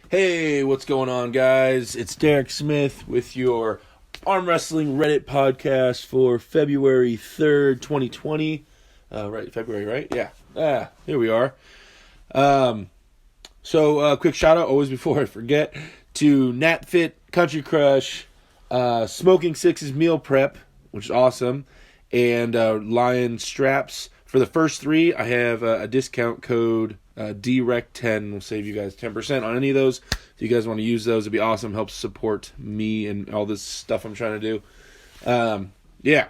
Hey, what's going on, guys? It's Derek Smith with your Arm Wrestling Reddit podcast for February 3rd, 2020. Right, February, right? Yeah. Here we are. Quick shout out, always before I forget, to NatFit, Country Crush, Smoking Six's Meal Prep, which is awesome, and Lion Straps. For the first three, I have a discount code DREC10 will save you guys 10% on any of those. If you guys want to use those, it'd be awesome. Helps support me and all this stuff I'm trying to do. Yeah.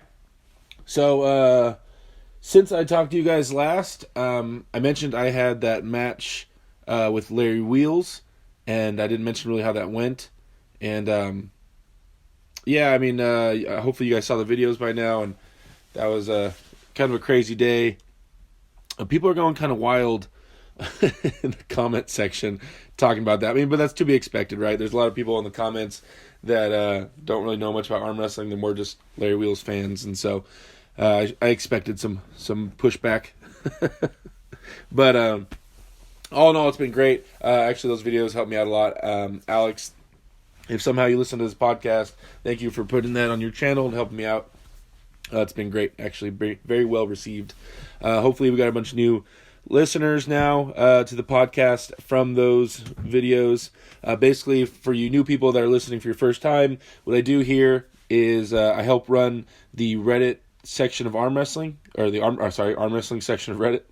So, since I talked to you guys last, I mentioned I had that match with Larry Wheels, and I didn't mention really how that went. And, hopefully you guys saw the videos by now, and that was kind of a crazy day. People are going kind of wild in the comment section talking about that. I mean, but that's to be expected, right? There's a lot of people in the comments that don't really know much about arm wrestling. They're more just Larry Wheels fans, and so I expected some pushback. But all in all, it's been great. Actually, those videos helped me out a lot. Alex, if somehow you listen to this podcast, thank you for putting that on your channel and helping me out. It's been great, actually, very, very well received. Hopefully we got a bunch of new listeners now to the podcast from those videos. Basically, for you new people that are listening for your first time, what I do here is I help run the Reddit section of arm wrestling, or the arm wrestling section of Reddit,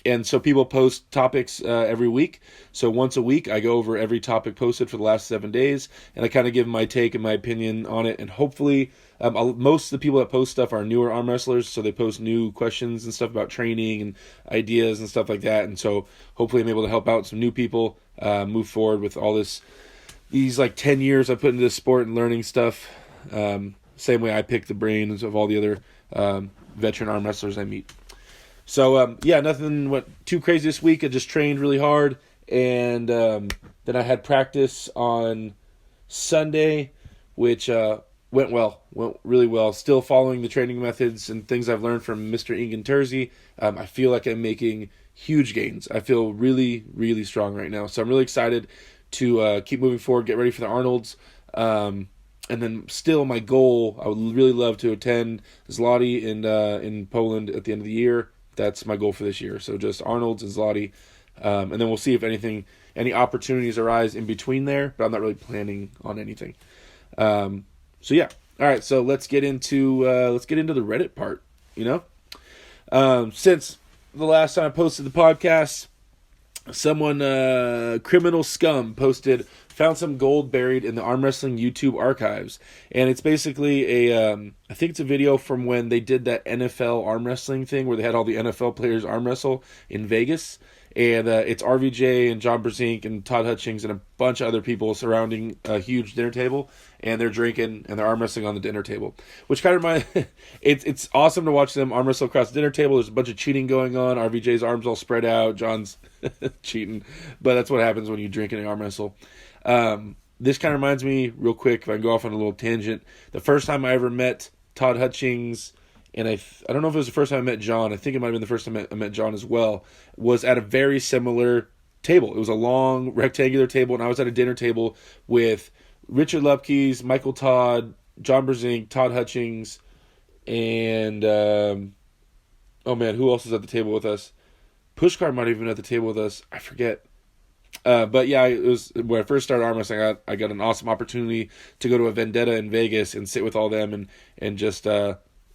and so people post topics every week. So once a week, I go over every topic posted for the last 7 days, and I kind of give my take and my opinion on it. And hopefully, most of the people that post stuff are newer arm wrestlers, so they post new questions and stuff about training and ideas and stuff like that. And so hopefully I'm able to help out some new people move forward with all these like 10 years I put into this sport and learning stuff. Same way I pick the brains of all the other veteran arm wrestlers I meet. So, nothing went too crazy this week. I just trained really hard, and then I had practice on Sunday, which went really well. Still following the training methods and things I've learned from Mr. Ingen Terzi. I feel like I'm making huge gains. I feel really, really strong right now. So I'm really excited to keep moving forward, get ready for the Arnolds. And then still my goal, I would really love to attend Zloty in Poland at the end of the year. That's my goal for this year. So just Arnold's and Zloty. And then we'll see if any opportunities arise in between there, but I'm not really planning on anything. All right, so let's get into the Reddit part, Since the last time I posted the podcast, someone, Criminal Scum, found some gold buried in the arm wrestling YouTube archives. And it's basically I think it's a video from when they did that NFL arm wrestling thing where they had all the NFL players arm wrestle in Vegas. And it's RVJ and John Brzenk and Todd Hutchings and a bunch of other people surrounding a huge dinner table, and they're drinking and they're arm wrestling on the dinner table. Which kind of it's awesome to watch them arm wrestle across the dinner table. There's a bunch of cheating going on. RVJ's arms all spread out. John's cheating, but that's what happens when you drink and arm wrestle. This kind of reminds me, real quick, if I can go off on a little tangent, the first time I ever met Todd Hutchings, and I don't know if it was the first time I met John, I think it might have been the first time I met John as well, was at a very similar table. It was a long rectangular table, and I was at a dinner table with Richard Lupkes, Michael Todd, John Brzenk, Todd Hutchings, and who else was at the table with us? Pushkar might have been at the table with us. I forget. But yeah, it was when I first started arm wrestling. I got an awesome opportunity to go to a Vendetta in Vegas and sit with all them and just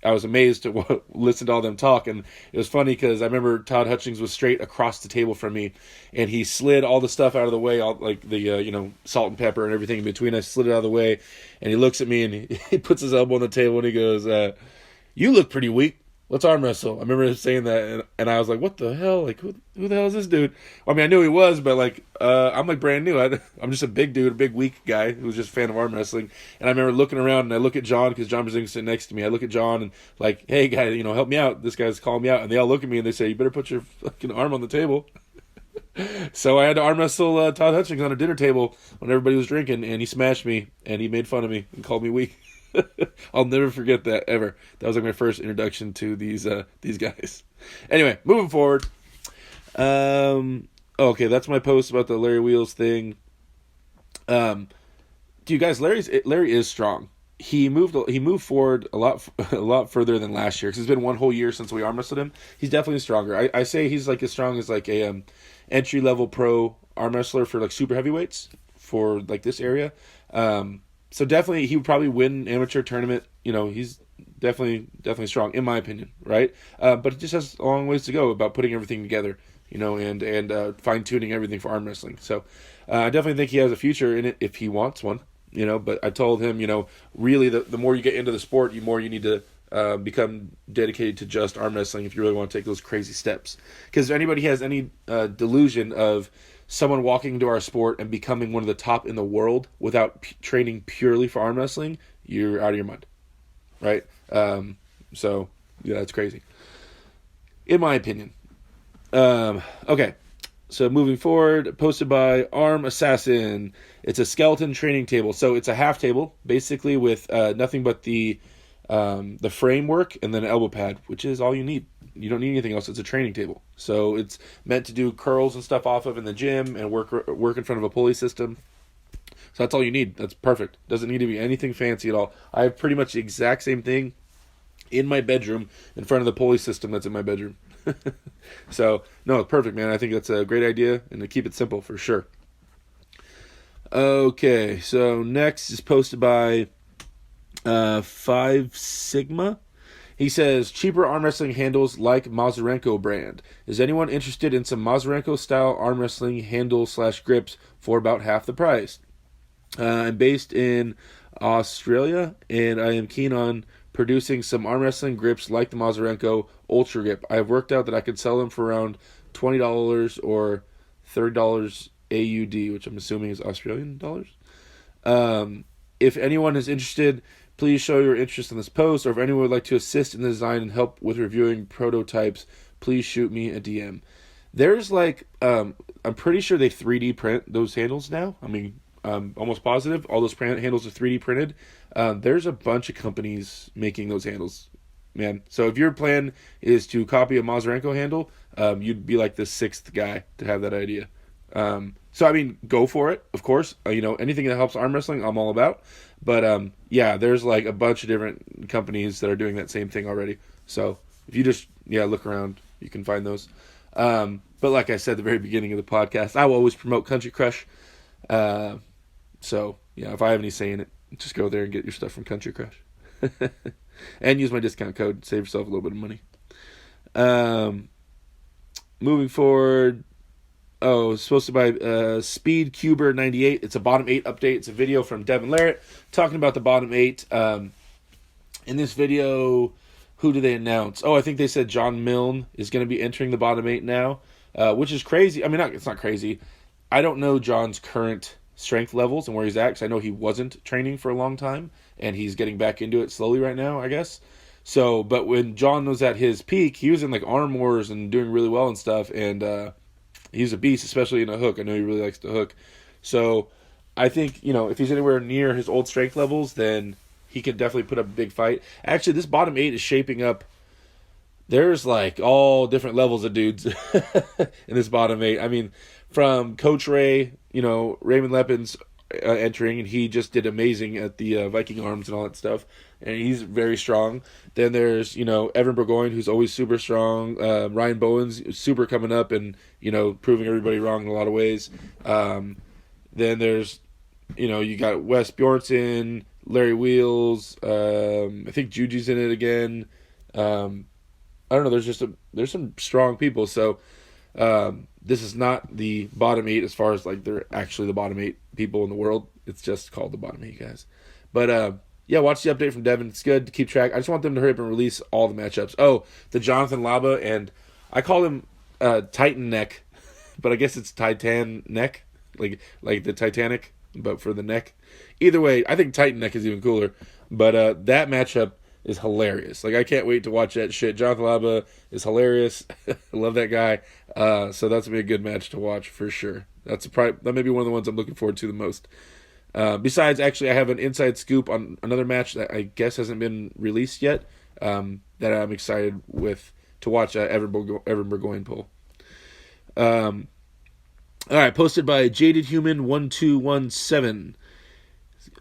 I was amazed to listen to all them talk. And it was funny because I remember Todd Hutchings was straight across the table from me, and he slid all the stuff out of the way, all like the salt and pepper and everything in between. I slid it out of the way, and he looks at me and he puts his elbow on the table and he goes, "You look pretty weak. Let's arm wrestle." I remember him saying that, and I was like, "What the hell? Like, who the hell is this dude?" I mean, I knew he was, but like, I'm like brand new. I'm just a big dude, a big weak guy who's just a fan of arm wrestling. And I remember looking around, and I look at John because John Brzezinski's sitting next to me. I look at John and like, "Hey, guy, help me out. This guy's calling me out." And they all look at me and they say, "You better put your fucking arm on the table." So I had to arm wrestle Todd Hutchings on a dinner table when everybody was drinking, and he smashed me, and he made fun of me and called me weak. I'll never forget that ever. That was like my first introduction to these guys. Anyway, moving forward. Oh, okay, that's my post about the Larry Wheels thing. Do you guys, Larry is strong. He moved forward a lot further than last year because it's been one whole year since we arm wrestled him. He's definitely stronger. I say he's like as strong as like a entry level pro arm wrestler for like super heavyweights for like this area. So definitely he would probably win an amateur tournament. He's definitely strong in my opinion, right? But he just has a long ways to go about putting everything together. And fine tuning everything for arm wrestling. So I definitely think he has a future in it if he wants one. But I told him, really the more you get into the sport, the more you need to become dedicated to just arm wrestling if you really want to take those crazy steps. Because if anybody has any delusion of someone walking into our sport and becoming one of the top in the world without training purely for arm wrestling, you're out of your mind, right? So yeah, that's crazy, in my opinion. Okay. So moving forward, posted by Arm Assassin. It's a skeleton training table. So it's a half table, basically with nothing but the framework and then an elbow pad, which is all you need. You don't need anything else. It's a training table. So it's meant to do curls and stuff off of in the gym and work in front of a pulley system. So that's all you need. That's perfect. Doesn't need to be anything fancy at all. I have pretty much the exact same thing in my bedroom in front of the pulley system that's in my bedroom. So, no, perfect, man. I think that's a great idea, and to keep it simple for sure. Okay, so next is posted by 5 Sigma. He says, cheaper arm wrestling handles like Mazurenko brand. Is anyone interested in some Mazurenko style arm wrestling handle/grips for about half the price? I'm based in Australia, and I am keen on producing some arm wrestling grips like the Mazurenko Ultra Grip. I have worked out that I could sell them for around $20 or $30 AUD, which I'm assuming is Australian dollars. If anyone is interested, please show your interest in this post, or if anyone would like to assist in the design and help with reviewing prototypes, please shoot me a DM. There's I'm pretty sure they 3D print those handles now. I mean, almost positive all those handles are 3D printed. There's a bunch of companies making those handles, man. So if your plan is to copy a Mazurenko handle, you'd be like the 6th guy to have that idea. So I mean, go for it, of course. Anything that helps arm wrestling, I'm all about. But yeah, there's like a bunch of different companies that are doing that same thing already. So if you just look around, you can find those. But like I said at the very beginning of the podcast, I will always promote Country Crush. So yeah, if I have any say in it, just go there and get your stuff from Country Crush. And use my discount code, save yourself a little bit of money. Moving forward, it's supposed to buy Speed Cuber 98. It's a bottom 8 update. It's a video from Devin Larrett talking about the bottom 8. In this video, who do they announce? I think they said John Milne is going to be entering the bottom 8 now, which is crazy. I mean, it's not crazy. I don't know John's current strength levels and where he's at, because I know he wasn't training for a long time, and he's getting back into it slowly right now, I guess. So, but when John was at his peak, he was in like Arm Wars and doing really well and stuff, and he's a beast, especially in a hook. I know he really likes to hook. So I think, if he's anywhere near his old strength levels, then he can definitely put up a big fight. Actually, this bottom 8 is shaping up. There's like all different levels of dudes in this bottom 8. I mean, from Coach Ray, Raymond Lepin's entering, and he just did amazing at the Viking Arms and all that stuff, and he's very strong. Then there's Evan Burgoyne, who's always super strong. Ryan Bowen's super coming up and proving everybody wrong in a lot of ways. Then there's you got Wes Bjornson, Larry Wheels. I think Juju's in it again. I don't know. There's some strong people. So this is not the bottom 8 as far as like they're actually the bottom 8 people in the world. It's just called the bottom 8 guys. But yeah, watch the update from Devin. It's good to keep track. I just want them to hurry up and release all the matchups. The Jonathan Laba, and I call him Titan Neck, but I guess it's Titan Neck, like the Titanic, but for the neck. Either way, I think Titan Neck is even cooler. But that matchup is hilarious. Like, I can't wait to watch that shit. Jonathan Laba is hilarious. I love that guy. So that's gonna be a good match to watch for sure. That may be one of the ones I'm looking forward to the most. Besides, actually, I have an inside scoop on another match that I guess hasn't been released yet. That I'm excited to watch Evan Burgoyne pull. All right, posted by Jaded Human 1217.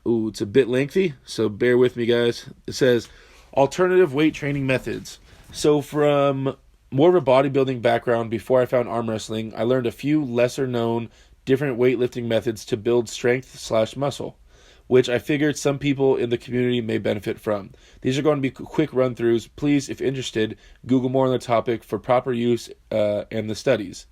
Ooh, it's a bit lengthy, so bear with me, guys. It says alternative weight training methods. So, from more of a bodybuilding background before I found arm wrestling, I learned a few lesser known different weightlifting methods to build strength/muscle, which I figured some people in the community may benefit from. These are going to be quick run throughs. Please, if interested, Google more on the topic for proper use and the studies.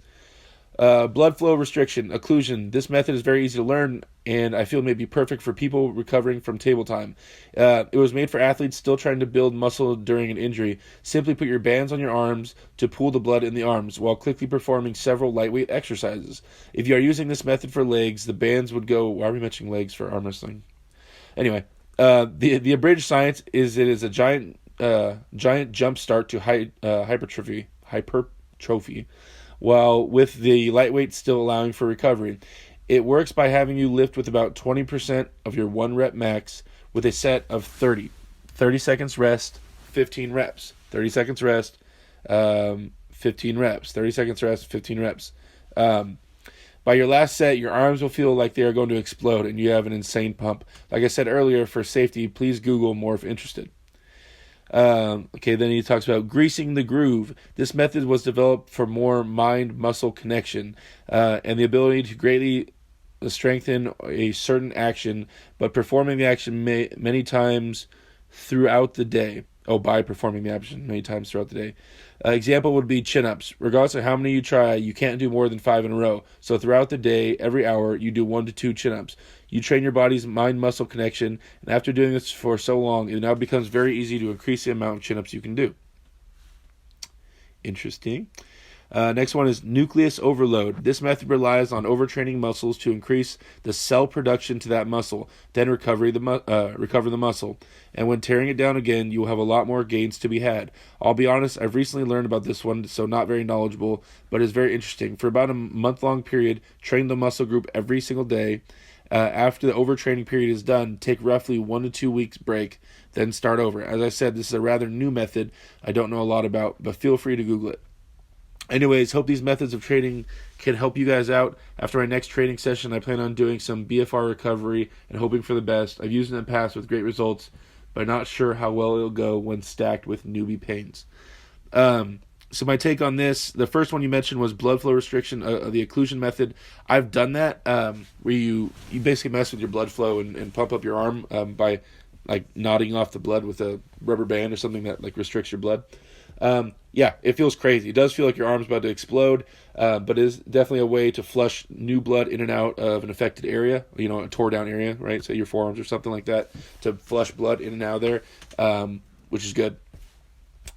Blood flow restriction, occlusion. This method is very easy to learn, and I feel may be perfect for people recovering from table time. It was made for athletes still trying to build muscle during an injury. Simply put your bands on your arms to pool the blood in the arms, while quickly performing several lightweight exercises. If you are using this method for legs, the bands would go... Why are we mentioning legs for arm wrestling? Anyway, the abridged science is it is a giant jump start to hypertrophy, while with the lightweight still allowing for recovery. It works by having you lift with about 20% of your 1 rep max with a set of 30. 30 seconds rest, 15 reps. 30 seconds rest, 15 reps. 30 seconds rest, 15 reps. By your last set, your arms will feel like they are going to explode and you have an insane pump. Like I said earlier, for safety, please Google more if interested. Okay, then he talks about greasing the groove. This method was developed for more mind-muscle connection and the ability to greatly strengthen a certain action, but performing the action many times throughout the day. By performing the action many times throughout the day. Example would be chin-ups. Regardless of how many you try, you can't do more than 5 in a row. So throughout the day, every hour, you do 1 to 2 chin-ups. You train your body's mind-muscle connection, and after doing this for so long, it now becomes very easy to increase the amount of chin-ups you can do. Interesting. Next one is nucleus overload. This method relies on overtraining muscles to increase the cell production to that muscle, then recover the muscle. And when tearing it down again, you will have a lot more gains to be had. I'll be honest, I've recently learned about this one, so not very knowledgeable, but it's very interesting. For about a month-long period, train the muscle group every single day. After the overtraining period is done, take roughly 1 to 2 weeks break, then start over. As I said, this is a rather new method I don't know a lot about, but feel free to Google it. Anyways, hope these methods of training can help you guys out. After my next training session, I plan on doing some BFR recovery and hoping for the best. I've used it in the past with great results, but not sure how well it'll go when stacked with newbie pains. So my take on this, the first one you mentioned was blood flow restriction, the occlusion method. I've done that, where you basically mess with your blood flow and pump up your arm by like knotting off the blood with a rubber band or something that like restricts your blood. Yeah, it feels crazy. It does feel like your arm's about to explode, but it is definitely a way to flush new blood in and out of an affected area, a tore down area, right? Say your forearms or something like that, to flush blood in and out of there, which is good.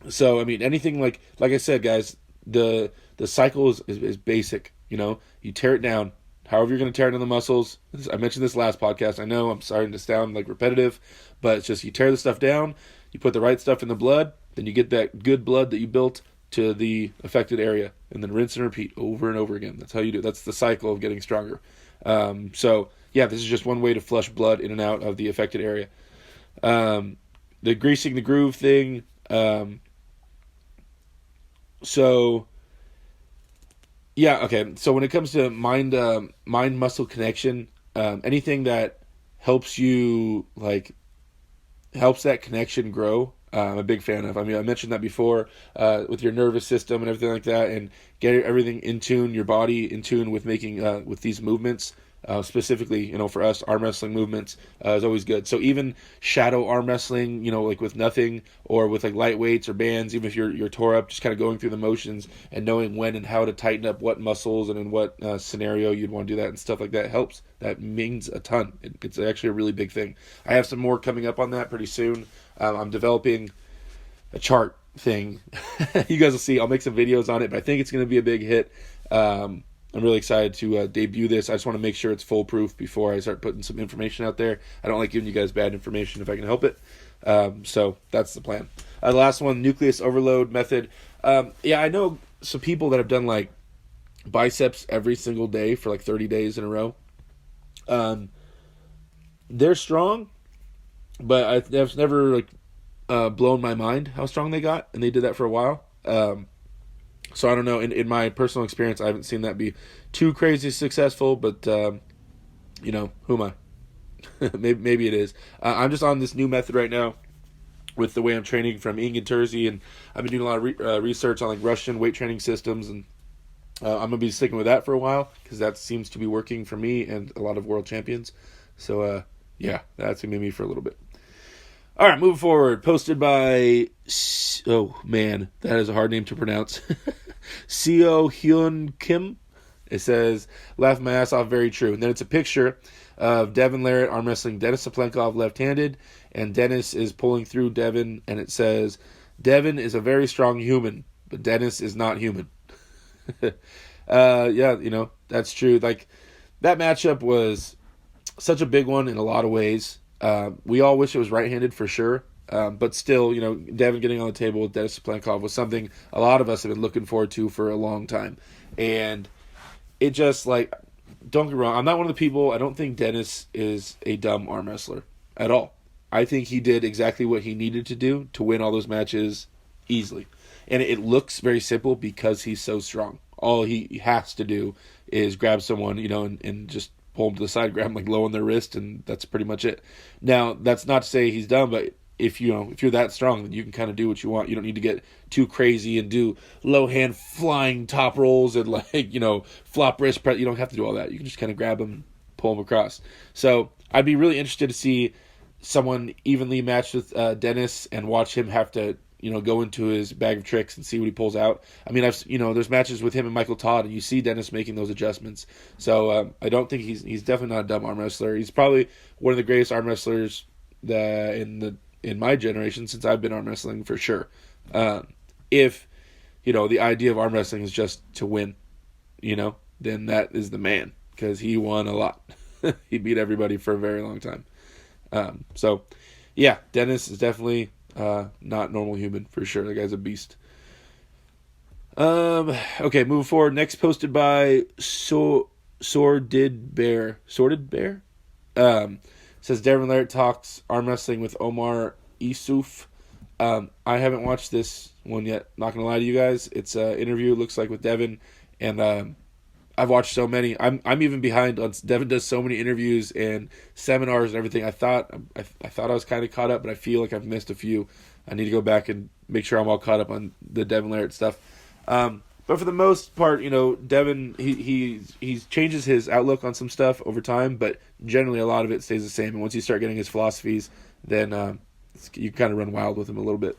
So, I mean, anything like I said, guys, the cycle is basic, You tear it down, however you're going to tear it in the muscles. I mentioned this last podcast. I know I'm starting to sound like repetitive, but it's just you tear the stuff down, you put the right stuff in the blood, then you get that good blood that you built to the affected area, and then rinse and repeat over and over again. That's how you do it. That's the cycle of getting stronger. So, yeah, this is just one way to flush blood in and out of the affected area. The greasing the groove thing. So, yeah, okay. So when it comes to mind-muscle connection, anything that helps you, helps that connection grow, I'm a big fan of. I mean, I mentioned that before with your nervous system and everything like that, and get everything in tune, your body in tune with making with these movements. Specifically, for us, arm wrestling movements is always good. So even shadow arm wrestling, like with nothing, or with like light weights or bands, even if you're tore up, just kind of going through the motions and knowing when and how to tighten up what muscles and in what scenario you'd want to do that and stuff like that helps. That means a ton. It's actually a really big thing. I have some more coming up on that pretty soon. I'm developing a chart thing. You guys will see. I'll make some videos on it, but I think it's going to be a big hit. I'm really excited to debut this. I just want to make sure it's foolproof before I start putting some information out there. I don't like giving you guys bad information if I can help it. So that's the plan. The last one, nucleus overload method. Yeah, I know some people that have done like biceps every single day for like 30 days in a row. They're strong, but I've never blown my mind how strong they got, and they did that for a while. So I don't know. In my personal experience, I haven't seen that be too crazy successful, but who am I? maybe it is. I'm just on this new method right now with the way I'm training from Ing and Terzi, and I've been doing a lot of research on like Russian weight training systems, and I'm gonna be sticking with that for a while because that seems to be working for me and a lot of world champions. So yeah, that's gonna be me for a little bit. All right, moving forward. Posted by oh man, that is a hard name to pronounce. Seo Hyun Kim. It says, "Laugh my ass off, very true." And then it's a picture of Devin Larratt arm wrestling Denis Saplenkov left-handed, and Dennis is pulling through Devin, and it says, "Devin is a very strong human, but Dennis is not human." Yeah, that's true. Like, that matchup was such a big one in a lot of ways. We all wish it was right-handed for sure. But still, Devin getting on the table with Denis Saplenkov was something a lot of us have been looking forward to for a long time. And it just, like, don't get me wrong, I'm not one of the people, I don't think Dennis is a dumb arm wrestler at all. I think he did exactly what he needed to do to win all those matches easily. And it looks very simple because he's so strong. All he has to do is grab someone, and just pull him to the side, grab him like low on their wrist, and that's pretty much it. Now, that's not to say he's dumb, but if you're that strong, then you can kind of do what you want. You don't need to get too crazy and do low hand flying top rolls and flop wrist press. You don't have to do all that. You can just kind of grab them, pull them across. So I'd be really interested to see someone evenly matched with Dennis and watch him have to go into his bag of tricks and see what he pulls out. I mean, there's matches with him and Michael Todd, and you see Dennis making those adjustments. So I don't think he's definitely not a dumb arm wrestler. He's probably one of the greatest arm wrestlers in my generation since I've been arm wrestling for sure. If the idea of arm wrestling is just to win, then that is the man, because he won a lot. He beat everybody for a very long time. So yeah, Dennis is definitely not normal human for sure. The guy's a beast. Okay, moving forward. Next, posted by Sordid Bear. Says Devin Larratt talks arm wrestling with Omar Isuf. I haven't watched this one yet. Not gonna lie to you guys. It's an interview. It looks like with Devin, and I've watched so many. I'm even behind on. Devin does so many interviews and seminars and everything. I thought I was kind of caught up, but I feel like I've missed a few. I need to go back and make sure I'm all caught up on the Devin Larratt stuff. But for the most part, Devin he changes his outlook on some stuff over time, but generally a lot of it stays the same. And once you start getting his philosophies, then you kind of run wild with him a little bit.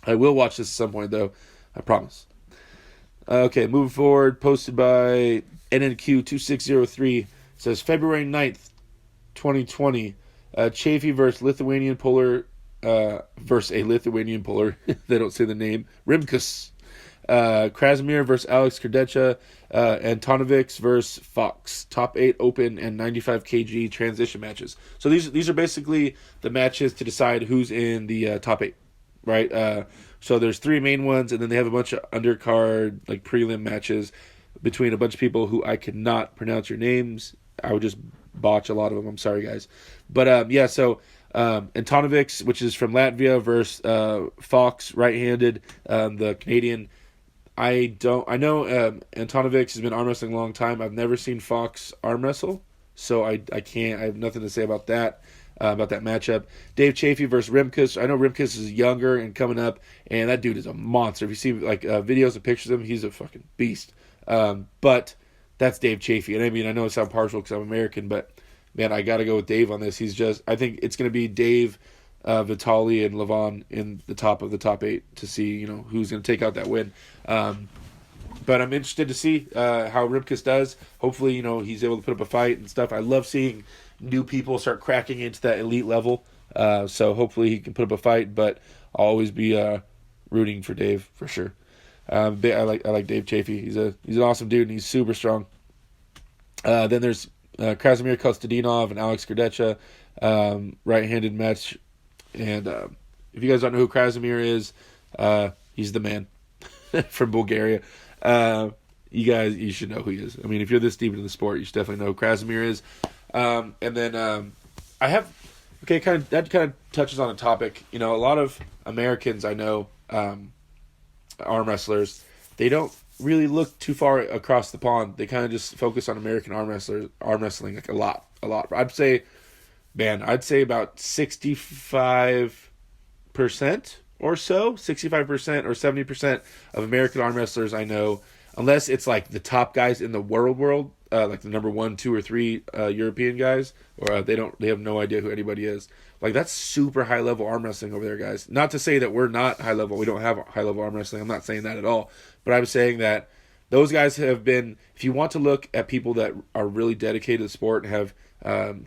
I will watch this at some point, though. I promise. Okay, moving forward. Posted by NNQ2603. Says February 9th, 2020. Chafee versus Lithuanian puller. Versus a Lithuanian puller. They don't say the name. Rimkus. Krasimir versus Alex Krdecha, Antonovics versus Fox, top 8 open and 95 kg transition matches. So these are basically the matches to decide who's in the top 8, right? So there's 3 main ones, and then they have a bunch of undercard, like prelim matches between a bunch of people who I cannot pronounce your names. I would just botch a lot of them. I'm sorry, guys. But yeah, so Antonovics, which is from Latvia, versus Fox, right-handed, the Canadian. I know Antonovics has been arm wrestling a long time. I've never seen Fox arm wrestle, so I have nothing to say about that matchup. Dave Chafee versus Rimkus. I know Rimkus is younger and coming up, and that dude is a monster. If you see videos and pictures of him, he's a fucking beast. But that's Dave Chafee, and I mean, I know it sounds partial because I'm American, but man, I got to go with Dave on this. I think it's going to be Dave, Vitali, and Levon in the top of the top 8 to see, who's going to take out that win. But I'm interested to see how Rimkus does. Hopefully, he's able to put up a fight and stuff. I love seeing new people start cracking into that elite level. So hopefully he can put up a fight, but I'll always be rooting for Dave for sure. I like Dave Chafee. He's an awesome dude, and he's super strong. Then there's Krasimir Kostadinov and Alex Krdecha, right-handed match. And if you guys don't know who Krasimir is, he's the man from Bulgaria. You should know who he is. I mean, if you're this deep into the sport, you should definitely know who Krasimir is. And then that kind of touches on a topic. A lot of Americans I know, arm wrestlers, they don't really look too far across the pond. They kind of just focus on American arm wrestling like a lot. I'd say about 65% or so, 65% or 70% of American arm wrestlers I know, unless it's like the top guys in the world, like the number 1, 2, or 3 European guys, or they have no idea who anybody is. Like, that's super high level arm wrestling over there, guys. Not to say that we're not high level. We don't have high level arm wrestling. I'm not saying that at all. But I'm saying that those guys have been. If you want to look at people that are really dedicated to the sport and have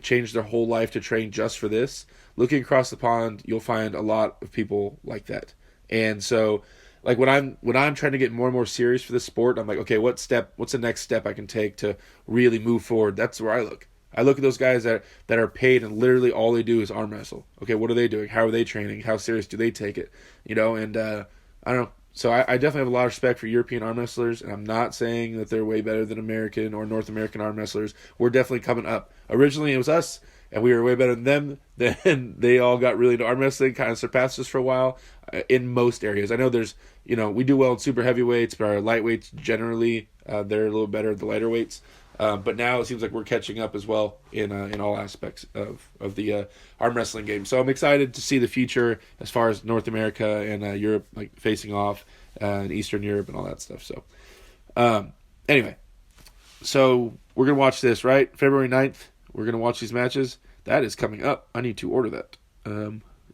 changed their whole life to train just for this, looking across the pond, you'll find a lot of people like that. And so, like, when I'm trying to get more and more serious for this sport, I'm like, okay, what's the next step I can take to really move forward? That's where I look. I look at those guys that are paid and literally all they do is arm wrestle. Okay, what are they doing? How are they training? How serious do they take it? And I don't know. So I definitely have a lot of respect for European arm wrestlers, and I'm not saying that they're way better than American or North American arm wrestlers. We're definitely coming up. Originally, it was us, and we were way better than them. Then they all got really into arm wrestling, kind of surpassed us for a while in most areas. I know there's, we do well in super heavyweights, but our lightweights generally, they're a little better at the lighter weights. But now it seems like we're catching up as well in all aspects of the arm wrestling game. So I'm excited to see the future as far as North America and Europe like facing off, and Eastern Europe and all that stuff. So anyway, so we're gonna watch this, right? February 9th, we're gonna watch these matches. That is coming up. I need to order that.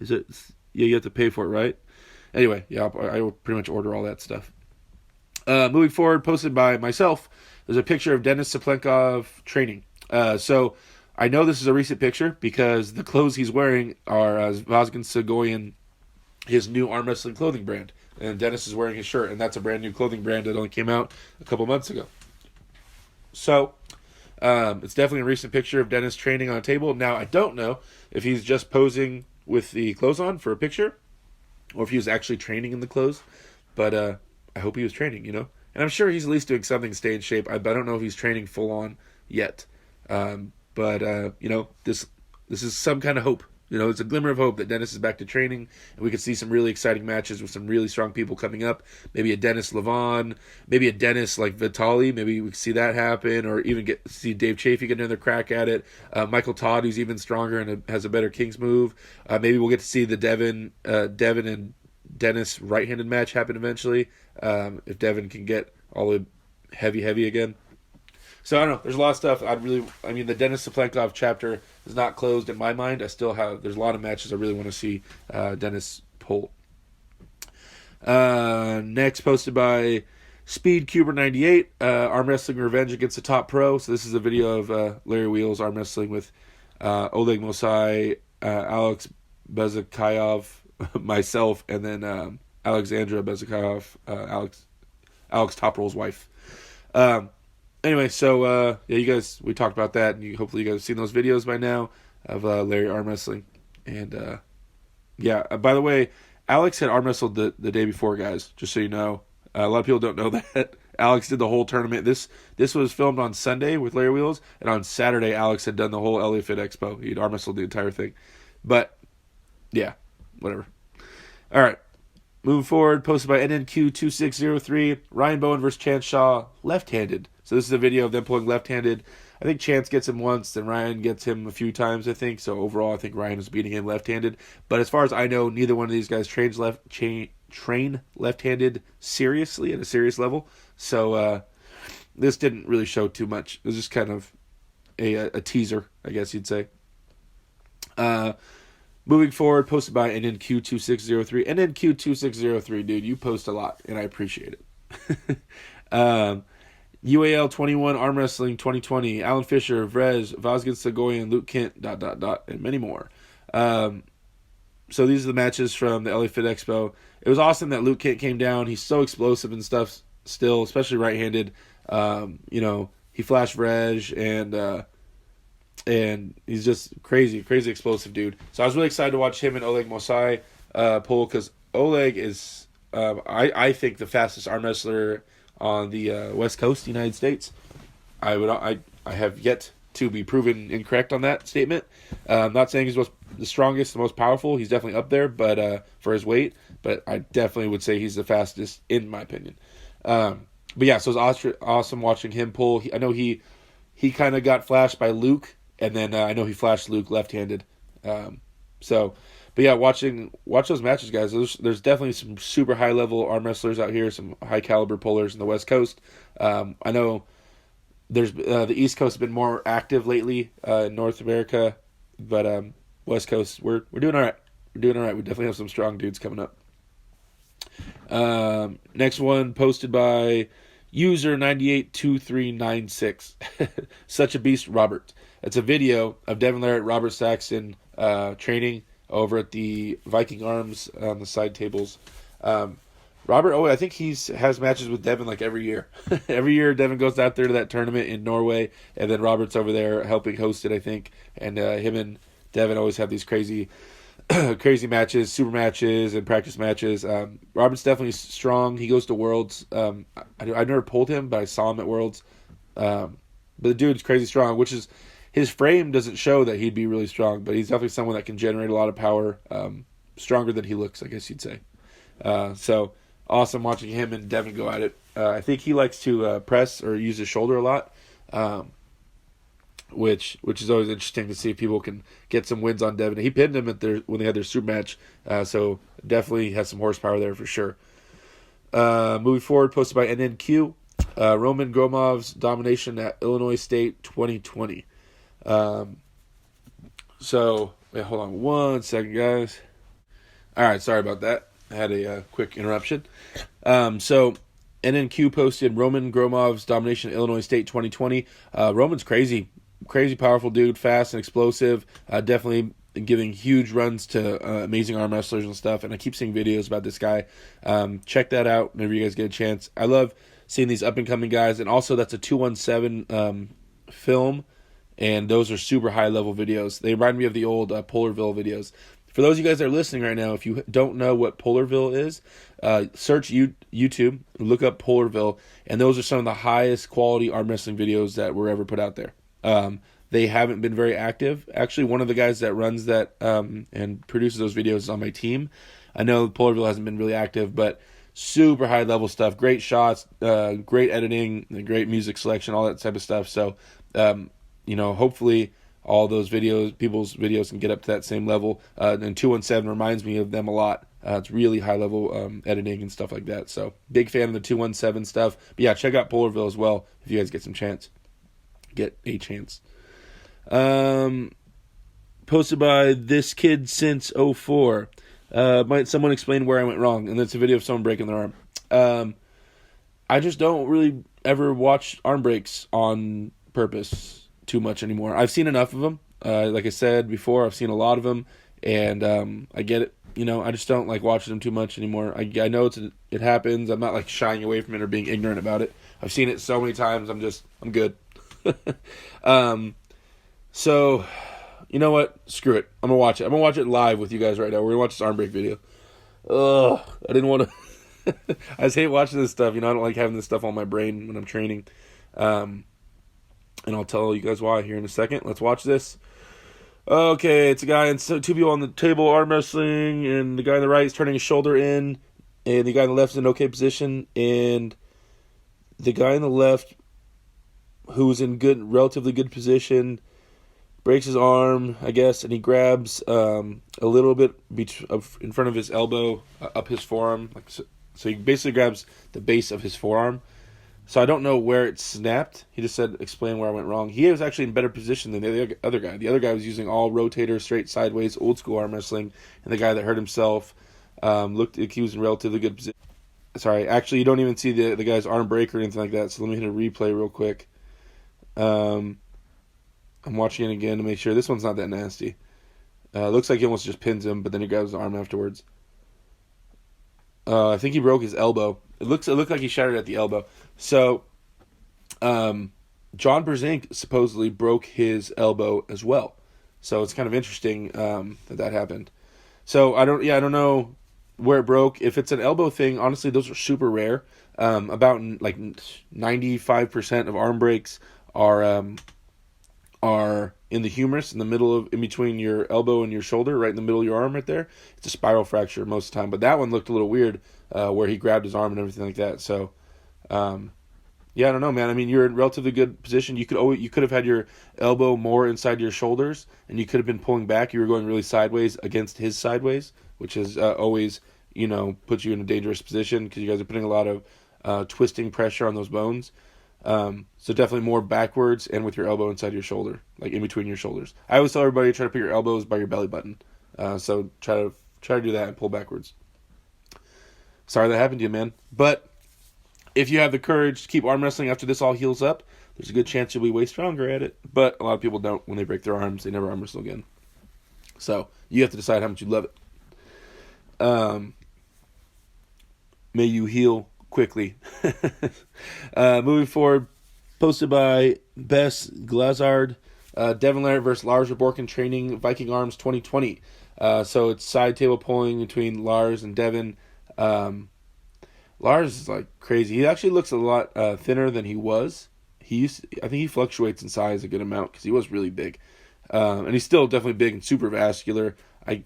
Is it? Yeah, you have to pay for it, right? Anyway, yeah, I will pretty much order all that stuff. Moving forward, posted by myself. There's a picture of Denis Saplenkov training. So I know this is a recent picture because the clothes he's wearing are Vazgen Sagoyan, his new arm wrestling clothing brand. And Denis is wearing his shirt, and that's a brand new clothing brand that only came out a couple months ago. So it's definitely a recent picture of Denis training on a table. Now, I don't know if he's just posing with the clothes on for a picture or if he was actually training in the clothes. But I hope he was training, And I'm sure he's at least doing something to stay in shape. But I don't know if he's training full on yet. But this is some kind of hope. It's a glimmer of hope that Denis is back to training, and we could see some really exciting matches with some really strong people coming up. Maybe a Denis Levon, maybe a Denis like Vitali. Maybe we could see that happen, or even see Dave Chafee get another crack at it. Michael Todd, who's even stronger and has a better King's move. Maybe we'll get to see the Devin and Denis right-handed match happen eventually, if Devin can get all the heavy again. So I don't know. There's a lot of stuff. The Denis Saplenkov chapter is not closed in my mind. There's a lot of matches I really want to see Denis pull. Next, posted by SpeedCuber98, Arm Wrestling Revenge Against the Top Pro. So this is a video of Larry Wheels arm wrestling with Oleg Mosai, Alex Bezakayov, myself, and then Alexandra Bezakayov, Alex Toprol's wife. Anyway, so you guys, we talked about that, and hopefully you guys have seen those videos by now of Larry arm wrestling. And by the way, Alex had arm wrestled the day before, guys, just so you know. A lot of people don't know that. Alex did the whole tournament. This was filmed on Sunday with Larry Wheels, and on Saturday, Alex had done the whole LA Fit Expo. He'd arm wrestled the entire thing. But, yeah, whatever. All right. Moving forward, posted by NNQ2603, Ryan Bowen versus Chance Shaw, left-handed. So this is a video of them pulling left-handed. I think Chance gets him once, then Ryan gets him a few times, I think. So overall, I think Ryan is beating him left-handed. But as far as I know, neither one of these guys train left-handed seriously, at a serious level. So this didn't really show too much. It was just kind of a teaser, I guess you'd say. Moving forward, posted by NNQ2603. NNQ2603, dude, you post a lot, and I appreciate it. UAL 21 Arm Wrestling 2020, Alan Fisher, Vrez, Vazgen Sagoyan, Luke Kent, ... and many more. So these are the matches from the LA Fit Expo. It was awesome that Luke Kent came down. He's so explosive and stuff still, especially right-handed. He flashed Vrez, and he's just crazy explosive dude. So I was really excited to watch him and Oleg Mosai pull, because Oleg is, I think, the fastest arm wrestler on the West Coast, United States. I have yet to be proven incorrect on that statement. I'm not saying he's the strongest, the most powerful. He's definitely up there, but for his weight. But I definitely would say he's the fastest, in my opinion. But yeah, so it was awesome watching him pull. I know he kind of got flashed by Luke, and then I know he flashed Luke left-handed. Um, so, but yeah, watch those matches, guys. There's definitely some super high level arm wrestlers out here, some high caliber pullers in the West Coast. I know there's the East Coast has been more active lately in North America, but West Coast we're doing all right. We're doing all right. We definitely have some strong dudes coming up. Next one posted by user 982396. Such a beast, Robert. It's a video of Devin Larratt, Robert Saxton training over at the Viking Arms on the side tables. Robert, I think has matches with Devin like every year. Every year Devin goes out there to that tournament in Norway, and then Robert's over there helping host it, I think. And him and Devin always have these crazy matches, super matches, and practice matches. Robert's definitely strong. He goes to Worlds. I never pulled him, but I saw him at Worlds. But the dude's crazy strong, which is his frame doesn't show that he'd be really strong, but he's definitely someone that can generate a lot of power, stronger than he looks, I guess you'd say. So awesome watching him and Devin go at it. I think he likes to press or use his shoulder a lot. Which is always interesting to see if people can get some wins on Devin. He pinned him when they had their super match, so definitely has some horsepower there for sure. Moving forward, posted by NNQ, Roman Gromov's domination at Illinois State 2020. So, wait, hold on 1 second, guys. All right, sorry about that. I had a quick interruption. So NNQ posted Roman Gromov's domination at Illinois State 2020. Roman's crazy powerful dude, fast and explosive, definitely giving huge runs to amazing arm wrestlers and stuff, and I keep seeing videos about this guy. Check that out whenever you guys get a chance. I love seeing these up-and-coming guys, and also that's a 217 film, and those are super high-level videos. They remind me of the old Polarville videos. For those of you guys that are listening right now, if you don't know what Polarville is, search YouTube, look up Polarville, and those are some of the highest quality arm wrestling videos that were ever put out there. They haven't been very active. Actually, one of the guys that runs that and produces those videos is on my team. I know Polarville hasn't been really active, but super high level stuff. Great shots, great editing, great music selection, all that type of stuff. So, hopefully all those people's videos can get up to that same level. And 217 reminds me of them a lot. It's really high level editing and stuff like that. So, big fan of the 217 stuff. But yeah, check out Polarville as well if you guys get a chance. Posted by this kid since 04. Might someone explain where I went wrong? And that's a video of someone breaking their arm. I just don't really ever watch arm breaks on purpose too much anymore. I've seen enough of them. Like I said before, I've seen a lot of them, and I get it. I just don't like watching them too much anymore. I know it happens. I'm not like shying away from it or being ignorant about it. I've seen it so many times. I'm good. So, you know what? Screw it. I'm gonna watch it. I'm gonna watch it live with you guys right now. We're gonna watch this arm break video. Ugh, I didn't want to. I just hate watching this stuff. I don't like having this stuff on my brain when I'm training. And I'll tell you guys why here in a second. Let's watch this. Okay, it's a guy and two people on the table arm wrestling, and the guy on the right is turning his shoulder in, and the guy on the left is in an okay position, and the guy on the left, who's in relatively good position, breaks his arm, I guess, and he grabs a little bit in front of his elbow, up his forearm. So he basically grabs the base of his forearm. So I don't know where it snapped. He just said, explain where I went wrong. He was actually in better position than the other guy. The other guy was using all rotator, straight sideways, old school arm wrestling. And the guy that hurt himself looked like he was in relatively good position. Sorry, actually, you don't even see the guy's arm break or anything like that. So let me hit a replay real quick. I'm watching it again to make sure. This one's not that nasty. Looks like he almost just pins him, but then he grabs his arm afterwards. I think he broke his elbow. It looked like he shattered at the elbow. So, John Berzink supposedly broke his elbow as well. So it's kind of interesting that happened. So I don't know where it broke. If it's an elbow thing, honestly, those are super rare. About like 95% of arm breaks are in the humerus, in between your elbow and your shoulder, right in the middle of your arm, right there. It's a spiral fracture most of the time. But that one looked a little weird, where he grabbed his arm and everything like that. So Yeah, I don't know, man. I mean, you're in relatively good position. You could have had your elbow more inside your shoulders, and you could have been pulling back. You were going really sideways against his sideways, which is always, puts you in a dangerous position because you guys are putting a lot of twisting pressure on those bones. So definitely more backwards and with your elbow inside your shoulder, like in between your shoulders. I always tell everybody try to put your elbows by your belly button. So try to do that and pull backwards. Sorry that happened to you, man. But if you have the courage to keep arm wrestling after this all heals up, there's a good chance you'll be way stronger at it. But a lot of people don't. When they break their arms, they never arm wrestle again. So you have to decide how much you love it. May you heal quickly. Moving forward, posted by Bess Glazard, Devin Larratt versus Lars Reborkin training Viking Arms 2020. So it's side table pulling between Lars and Devin. Lars is like crazy. He actually looks a lot thinner than he was. I think he fluctuates in size a good amount because he was really big, and he's still definitely big and super vascular. I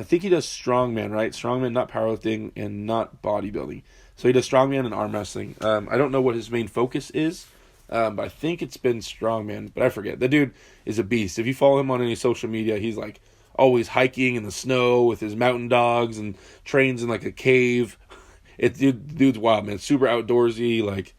think he does strongman, right? Strongman, not powerlifting and not bodybuilding. So he does strongman and arm wrestling. I don't know what his main focus is, but I think it's been strongman. But I forget. The dude is a beast. If you follow him on any social media, he's like always hiking in the snow with his mountain dogs and trains in like a cave. Dude's wild, man. Super outdoorsy, like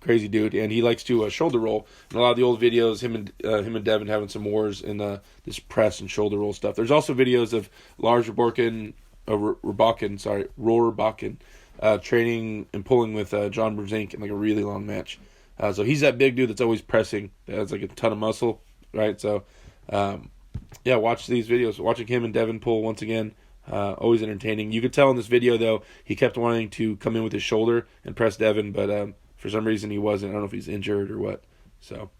crazy dude, and he likes to shoulder roll. And a lot of the old videos, him and Devin having some wars in this press and shoulder roll stuff. There's also videos of Lars Reborkin, Rohrbakken, training and pulling with John Brzezinski in like a really long match. So he's that big dude that's always pressing. That has like a ton of muscle, right? So, yeah, watch these videos. Watching him and Devin pull once again. Always entertaining. You could tell in this video, though, he kept wanting to come in with his shoulder and press Devin, but for some reason he wasn't. I don't know if he's injured or what. So,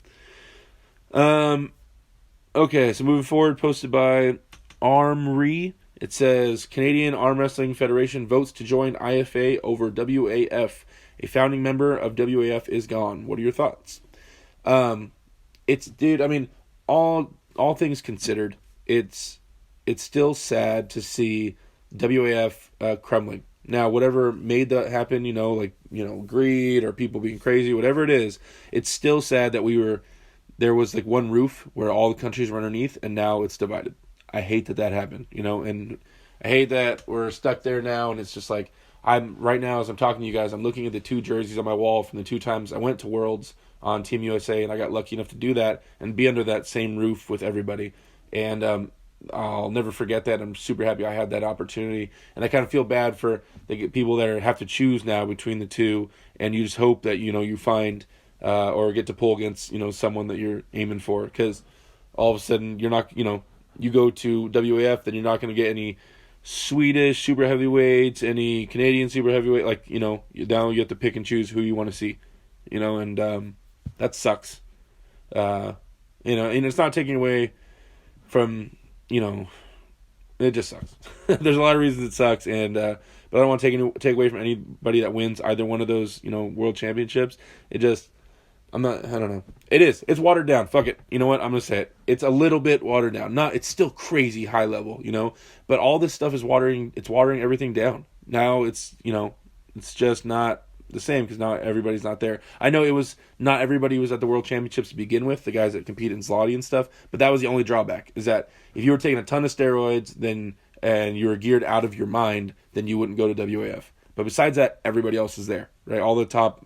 okay, so moving forward, posted by Armry. It says, Canadian Arm Wrestling Federation votes to join IFA over WAF. A founding member of WAF is gone. What are your thoughts? Dude, I mean, all things considered, it's still sad to see WAF crumbling. Now, whatever made that happen, greed or people being crazy, whatever it is, it's still sad that there was like one roof where all the countries were underneath, and now it's divided. I hate that happened, and I hate that we're stuck there now, and it's just like, right now as I'm talking to you guys, I'm looking at the 2 jerseys on my wall from the 2 times I went to Worlds on Team USA, and I got lucky enough to do that and be under that same roof with everybody. And I'll never forget that. I'm super happy I had that opportunity, and I kind of feel bad for the people that have to choose now between the 2, and you just hope that you find or get to pull against someone that you're aiming for, because all of a sudden you're not you go to WAF, then you're not going to get any Swedish super heavyweights, any Canadian super heavyweight, now you have to pick and choose who you want to see, and that sucks. And it's not taking away from it just sucks. There's a lot of reasons it sucks, and but I don't want to take away from anybody that wins either one of those world championships. I don't know. It's watered down. Fuck it. You know what? I'm gonna say it. It's a little bit watered down. It's still crazy high level, but all this stuff is watering everything down. Now it's just not the same because now everybody's not there. I know not everybody was at the World Championships to begin with, the guys that compete in Zloty and stuff, but that was the only drawback, is that if you were taking a ton of steroids and you were geared out of your mind, then you wouldn't go to WAF. But besides that, everybody else is there, right? All the top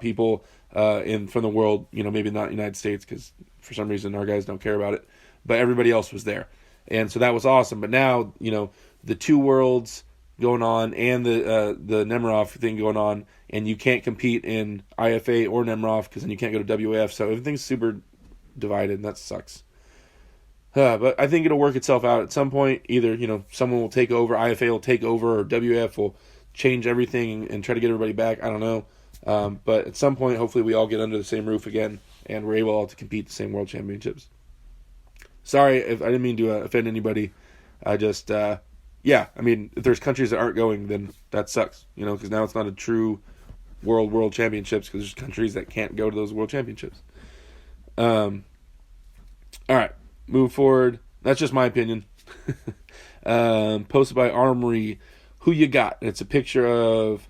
people from the world, maybe not United States because for some reason our guys don't care about it, but everybody else was there. And so that was awesome. But now, the 2 worlds going on and the Nemiroff thing going on, and you can't compete in IFA or Nemiroff because then you can't go to WAF. So everything's super divided, and that sucks. But I think it'll work itself out at some point. Either someone will take over, IFA will take over, or WAF will change everything and try to get everybody back. I don't know. But at some point, hopefully, we all get under the same roof again, and we're able all to compete the same world championships. Sorry if I didn't mean to offend anybody. I just, if there's countries that aren't going, then that sucks, because now it's not a true world championships because there's countries that can't go to those world championships. All right, move forward. That's just my opinion. Posted by Armory. Who you got? And it's a picture of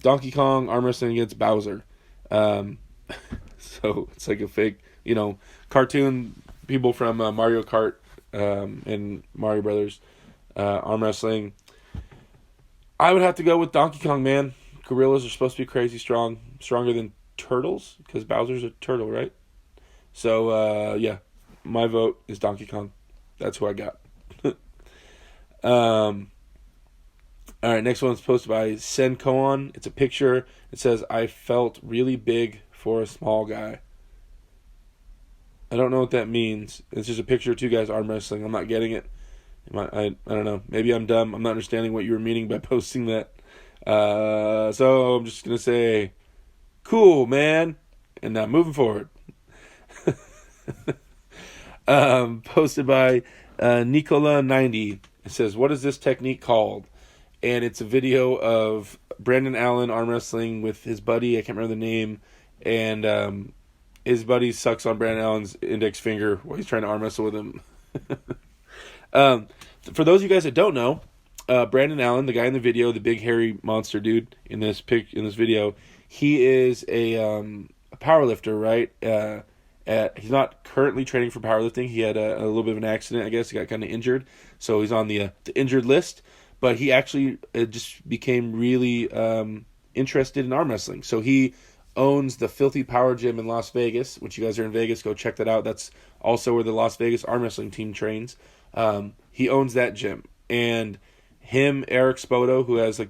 Donkey Kong arm wrestling against Bowser. So it's like a fake, cartoon people from Mario Kart and Mario Brothers arm wrestling. I would have to go with Donkey Kong, man. Gorillas are supposed to be crazy strong, stronger than turtles, because Bowser's a turtle, right? So, yeah, my vote is Donkey Kong. That's who I got. All right, next one's posted by Sen Koan. It's a picture. It says, I felt really big for a small guy. I don't know what that means. It's just a picture of two guys arm wrestling. I'm not getting it. I don't know. Maybe I'm dumb. I'm not understanding what you were meaning by posting that. So I'm just going to say, cool, man. And now moving forward. Posted by Nicola90. It says, what is this technique called? And it's a video of Brandon Allen arm wrestling with his buddy. I can't remember the name. And his buddy sucks on Brandon Allen's index finger while he's trying to arm wrestle with him. For those of you guys that don't know, Brandon Allen, the guy in the video, the big hairy monster dude in this video, he is a powerlifter, right? He's not currently training for powerlifting. He had a little bit of an accident, I guess. He got kind of injured, so he's on the injured list. But he actually just became really interested in arm wrestling. So he owns the Filthy Power Gym in Las Vegas, which you guys are in Vegas, go check that out. That's also where the Las Vegas arm wrestling team trains. He owns that gym. And him, Eric Spoto, who has like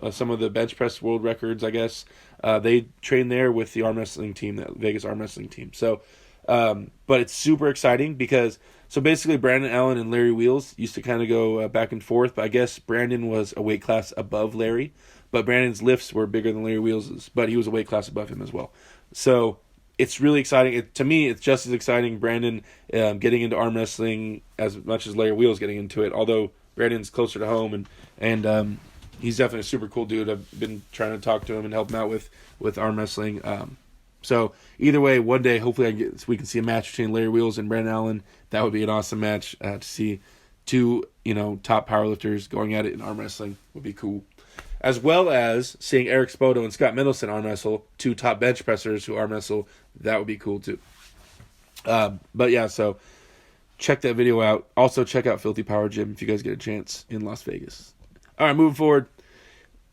some of the bench press world records, I guess, they train there with the arm wrestling team, the Vegas arm wrestling team. So, but it's super exciting because, so basically Brandon Allen and Larry Wheels used to kind of go back and forth, but I guess Brandon was a weight class above Larry, but Brandon's lifts were bigger than Larry Wheels's, but he was a weight class above him as well. So it's really exciting. To me, it's just as exciting, Brandon getting into arm wrestling as much as Larry Wheels getting into it, although Brandon's closer to home, and he's definitely a super cool dude. I've been trying to talk to him and help him out with arm wrestling. So either way, one day, hopefully we can see a match between Larry Wheels and Brandon Allen. That would be an awesome match to see. Two, top powerlifters going at it in arm wrestling would be cool. As well as seeing Eric Spoto and Scott Middleton arm wrestle, two top bench pressers who arm wrestle. That would be cool too. But yeah, so check that video out. Also check out Filthy Power Gym if you guys get a chance in Las Vegas. All right, moving forward.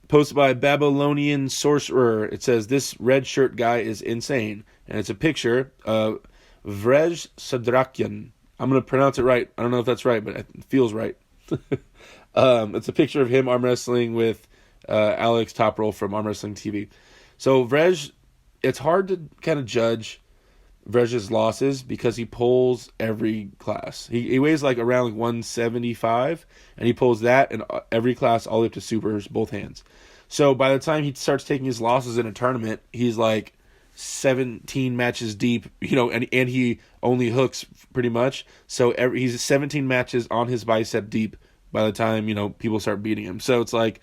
Posted by Babylonian Sorcerer. It says, this red shirt guy is insane. And it's a picture of Vrej Sadrakian. I'm going to pronounce it right. I don't know if that's right, but it feels right. It's a picture of him arm wrestling with Alex Toproll from Arm Wrestling TV. So Vrej, it's hard to kind of judge Vrej's losses because he pulls every class. He weighs like around 175, and he pulls that in every class all the way up to supers, both hands. So by the time he starts taking his losses in a tournament, he's like 17 matches deep, and he only hooks pretty much. So he's 17 matches on his bicep deep by the time, people start beating him. So it's like,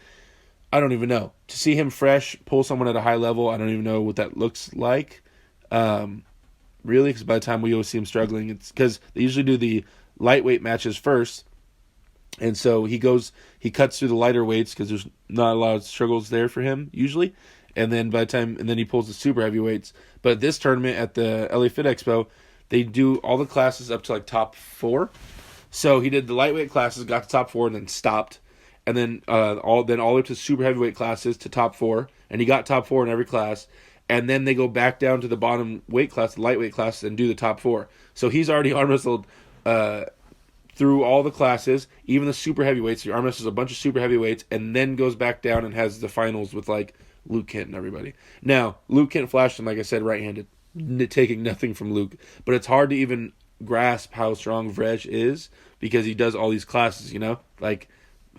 I don't even know. To see him fresh, pull someone at a high level, I don't even know what that looks like. Really, because by the time we always see him struggling, it's because they usually do the lightweight matches first. And so he cuts through the lighter weights because there's not a lot of struggles there for him usually. And then he pulls the super heavyweights. But this tournament at the LA Fit Expo, they do all the classes up to like top 4. So he did the lightweight classes, got to top 4, and then stopped. And then all the way to super heavyweight classes to top 4, and he got top 4 in every class. And then they go back down to the bottom weight class, the lightweight class, and do the top 4. So he's already arm wrestled through all the classes, even the super heavyweights. He arm wrestles a bunch of super heavyweights, and then goes back down and has the finals with like Luke Kent and everybody. Now, Luke Kent flashed him, like I said, right-handed, taking nothing from Luke. But it's hard to even grasp how strong Vrej is because he does all these classes, Like,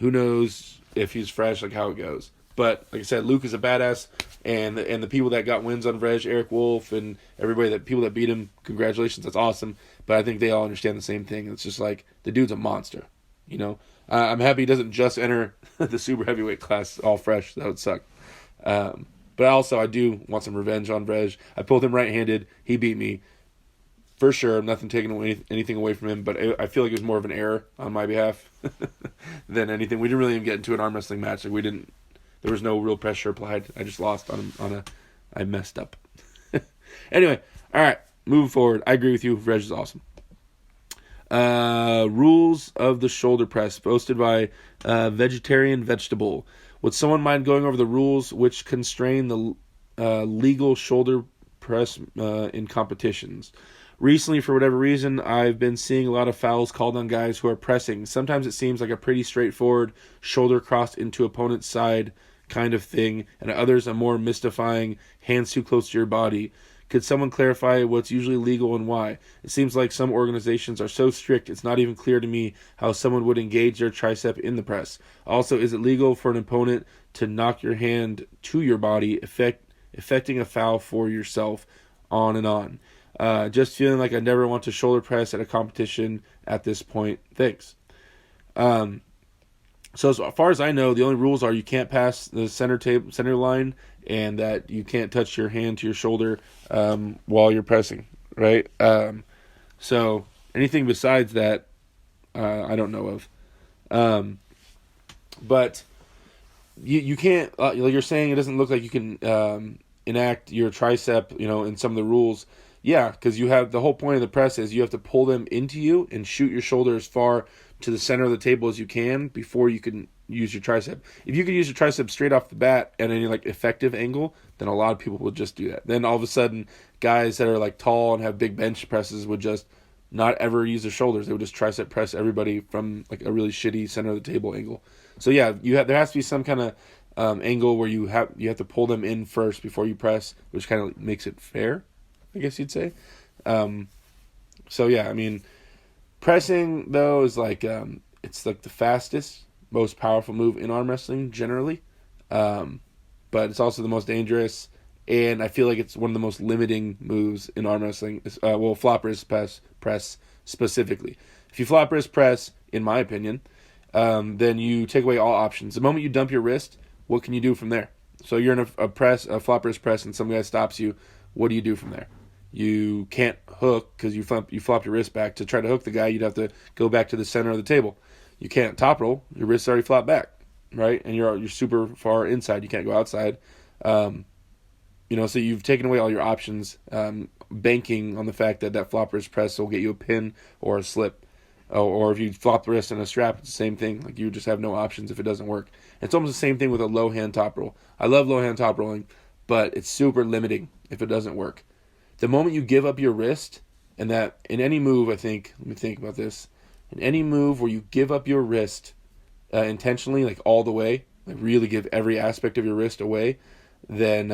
who knows if he's fresh, like how it goes. But like I said, Luke is a badass, and the people that got wins on Vrej, Eric Wolf, and everybody people that beat him, congratulations, that's awesome. But I think they all understand the same thing. It's just like the dude's a monster, I'm happy he doesn't just enter the super heavyweight class all fresh. That would suck. But also I do want some revenge on Vrej. I pulled him right-handed. He beat me for sure. Nothing taking anything away from him, but I feel like it was more of an error on my behalf than anything. We didn't really even get into an arm wrestling match. Like we didn't there was no real pressure applied. I just lost I messed up. Anyway, all right, moving forward. I agree with you. Reg is awesome. Rules of the shoulder press, posted by Vegetarian Vegetable. Would someone mind going over the rules which constrain the legal shoulder press in competitions? Recently, for whatever reason, I've been seeing a lot of fouls called on guys who are pressing. Sometimes it seems like a pretty straightforward shoulder crossed into opponent's side kind of thing, and others a more mystifying hands too close to your body. Could someone clarify what's usually legal and why? It seems like some organizations are so strict it's not even clear to me how someone would engage their tricep in the press. Also, is it legal for an opponent to knock your hand to your body, affecting a foul for yourself, on and on? Just feeling like I never want to shoulder press at a competition at this point. Thanks. So as far as I know, the only rules are you can't pass the center line, and that you can't touch your hand to your shoulder while you're pressing, right? So anything besides that, I don't know of. But you can't, like you're saying, it doesn't look like you can enact your tricep, in some of the rules. Yeah, because you have the whole point of the press is you have to pull them into you and shoot your shoulder as far to the center of the table as you can before you can use your tricep. If you could use your tricep straight off the bat at any effective angle, then a lot of people would just do that. Then all of a sudden, guys that are tall and have big bench presses would just not ever use their shoulders. They would just tricep press everybody from a really shitty center of the table angle. So yeah, there has to be some kind of angle where you have to pull them in first before you press, which kind of makes it fair, I guess you'd say. So yeah, I mean, pressing though is it's the fastest, most powerful move in arm wrestling generally, but it's also the most dangerous, and I feel like it's one of the most limiting moves in arm wrestling. Flop wrist press specifically. If you flop wrist press, in my opinion, then you take away all options. The moment you dump your wrist, what can you do from there? So you're in a flop wrist press, and some guy stops you. What do you do from there? You can't hook because you flop your wrist back. To try to hook the guy, you'd have to go back to the center of the table. You can't top roll. Your wrist's already flopped back, right? And you're super far inside. You can't go outside. So you've taken away all your options, banking on the fact that flop wrist press will get you a pin or a slip. Or if you flop the wrist in a strap, it's the same thing. You just have no options if it doesn't work. It's almost the same thing with a low hand top roll. I love low hand top rolling, but it's super limiting if it doesn't work. The moment you give up your wrist, and that in any move, let me think about this. In any move where you give up your wrist intentionally, all the way, really give every aspect of your wrist away, then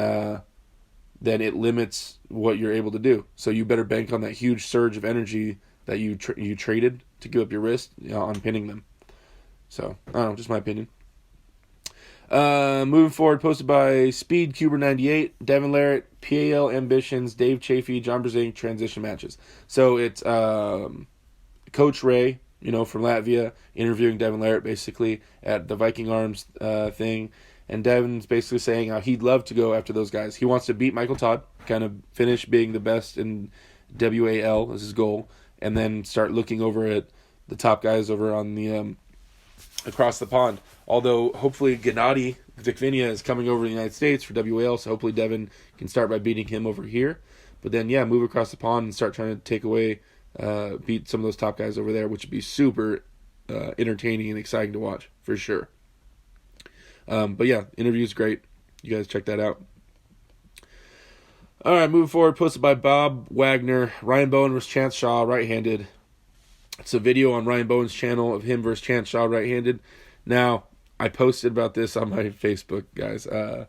it limits what you're able to do. So you better bank on that huge surge of energy that you traded to give up your wrist on pinning them. So, I don't know, just my opinion. Moving forward, posted by SpeedCuber98, Devin Larratt, PAL Ambitions, Dave Chafee, John Brzezinski, transition matches. So it's Coach Ray, from Latvia, interviewing Devin Larratt basically at the Viking Arms thing. And Devin's basically saying how he'd love to go after those guys. He wants to beat Michael Todd, kind of finish being the best in WAL is his goal, and then start looking over at the top guys over on the across the pond. Although, hopefully, Gennady Dikvinia is coming over to the United States for WAL, so hopefully Devin can start by beating him over here. But then, move across the pond and start trying to take away, beat some of those top guys over there, which would be super entertaining and exciting to watch, for sure. But yeah, interview's great. You guys check that out. All right, moving forward, posted by Bob Wagner. Ryan Bowen versus Chance Shaw, right-handed. It's a video on Ryan Bowen's channel of him versus Chance Shaw, right-handed. Now, I posted about this on my Facebook, guys. I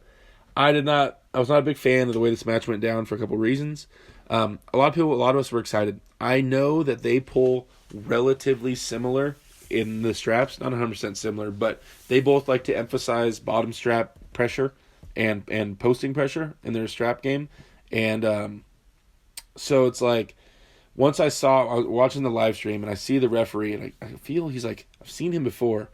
was not a big fan of the way this match went down for a couple reasons. A lot of us were excited. I know that they pull relatively similar in the straps, not 100% similar, but they both like to emphasize bottom strap pressure and posting pressure in their strap game. And so it's once I was watching the live stream and I see the referee and I feel he's I've seen him before.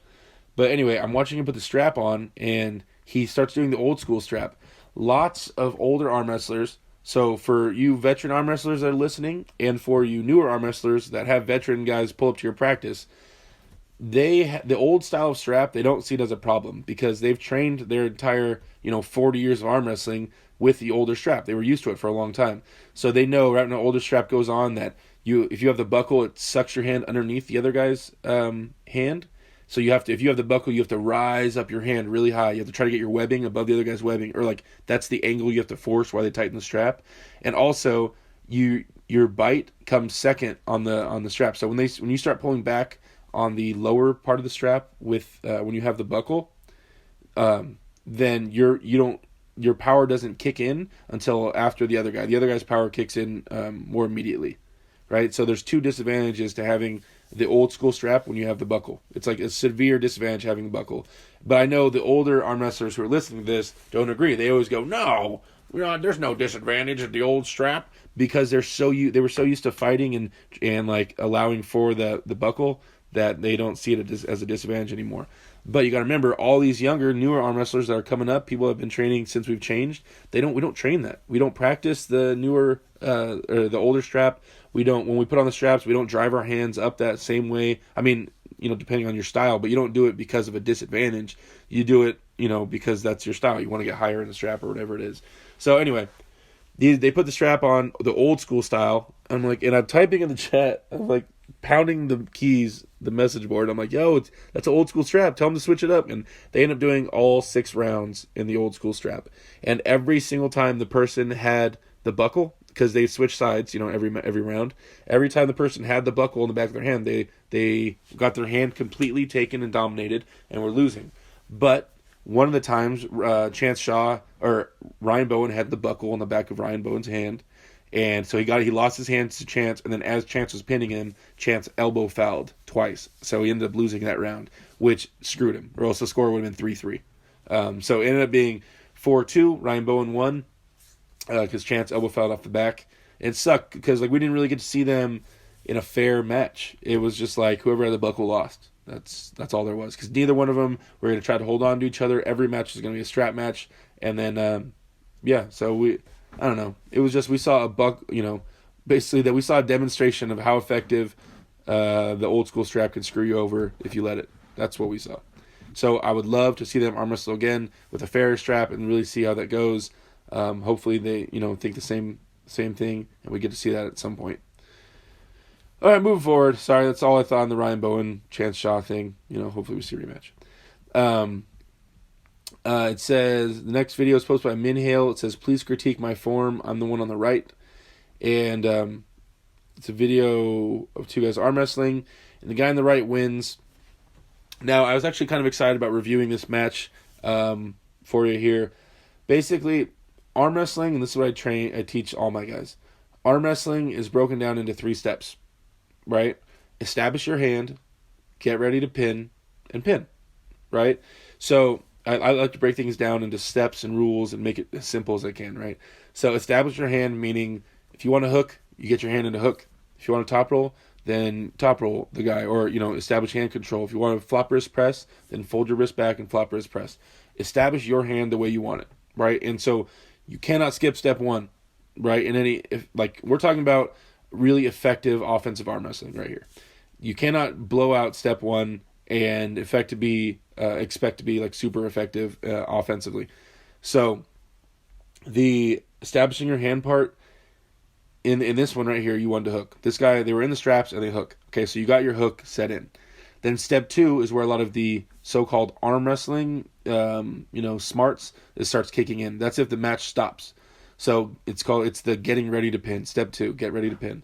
But anyway, I'm watching him put the strap on and he starts doing the old school strap. Lots of older arm wrestlers. So for you veteran arm wrestlers that are listening and for you newer arm wrestlers that have veteran guys pull up to your practice, the old style of strap, they don't see it as a problem because they've trained their entire 40 years of arm wrestling with the older strap. They were used to it for a long time, so they know right when the older strap goes on that if you have the buckle, it sucks your hand underneath the other guy's hand. So if you have the buckle, you have to rise up your hand really high. You have to try to get your webbing above the other guy's webbing, or like that's the angle you have to force while they tighten the strap. And also, your bite comes second on the strap. So when you start pulling back on the lower part of the strap with when you have the buckle, then your power doesn't kick in until after the other guy. The other guy's power kicks in more immediately, right? So there's two disadvantages to having the old school strap when you have the buckle. It's like a severe disadvantage having the buckle. But I know the older arm wrestlers who are listening to this don't agree. They always go, no, there's no disadvantage of the old strap, because they were so used to fighting and like allowing for the buckle that they don't see it as a disadvantage anymore. But you got to remember, all these younger, newer arm wrestlers that are coming up, people have been training since we've changed. We don't train that. We don't practice the newer or the older strap. When we put on the straps, we don't drive our hands up that same way. I mean, depending on your style, but you don't do it because of a disadvantage. You do it, because that's your style. You want to get higher in the strap or whatever it is. So anyway, they put the strap on the old school style. I'm typing in the chat. I'm like pounding the keys, the message board. I'm like, yo, that's an old school strap. Tell them to switch it up. And they end up doing all 6 rounds in the old school strap. And every single time the person had the buckle, because they switch sides, every round. Every time the person had the buckle in the back of their hand, they got their hand completely taken and dominated and were losing. But one of the times, Chance Shaw or Ryan Bowen had the buckle on the back of Ryan Bowen's hand, and so he lost his hand to Chance, and then as Chance was pinning him, Chance elbow fouled twice, so he ended up losing that round, which screwed him, or else the score would have been 3-3. So it ended up being 4-2. Ryan Bowen won because Chance elbow fouled off the back. It sucked because we didn't really get to see them in a fair match. It was just like whoever had the buckle lost. That's all there was, because neither one of them were going to try to hold on to each other. Every match was going to be a strap match, and then so I don't know. It was just we saw basically that we saw a demonstration of how effective the old school strap can screw you over if you let it. That's what we saw. So I would love to see them arm wrestle again with a fairer strap and really see how that goes. Hopefully they think the same thing, and we get to see that at some point. All right, moving forward. Sorry, that's all I thought on the Ryan Bowen Chance Shaw thing. Hopefully we see a rematch. It says the next video is posted by Minhale. It says, please critique my form. I'm the one on the right. And it's a video of 2 guys arm wrestling, and the guy on the right wins. Now, I was actually kind of excited about reviewing this match for you here. Basically, arm wrestling, and this is what I teach all my guys. Arm wrestling is broken down into 3 steps, right? Establish your hand, get ready to pin, and pin, right? So I like to break things down into steps and rules and make it as simple as I can, right? So establish your hand, meaning if you want to hook, you get your hand in a hook. If you want to top roll, then top roll the guy, or establish hand control. If you want to flop wrist press, then fold your wrist back and flop wrist press. Establish your hand the way you want it, right? And so you cannot skip step 1, right? We're talking about really effective offensive arm wrestling right here. You cannot blow out step 1 and expect to be super effective offensively. So the establishing your hand part in this one right here, you wanted to hook. This guy, they were in the straps and they hook. Okay, so you got your hook set in. Then step 2 is where a lot of the so-called arm wrestling, smarts, it starts kicking in. That's if the match stops. So it's the getting ready to pin. Step 2, get ready to pin.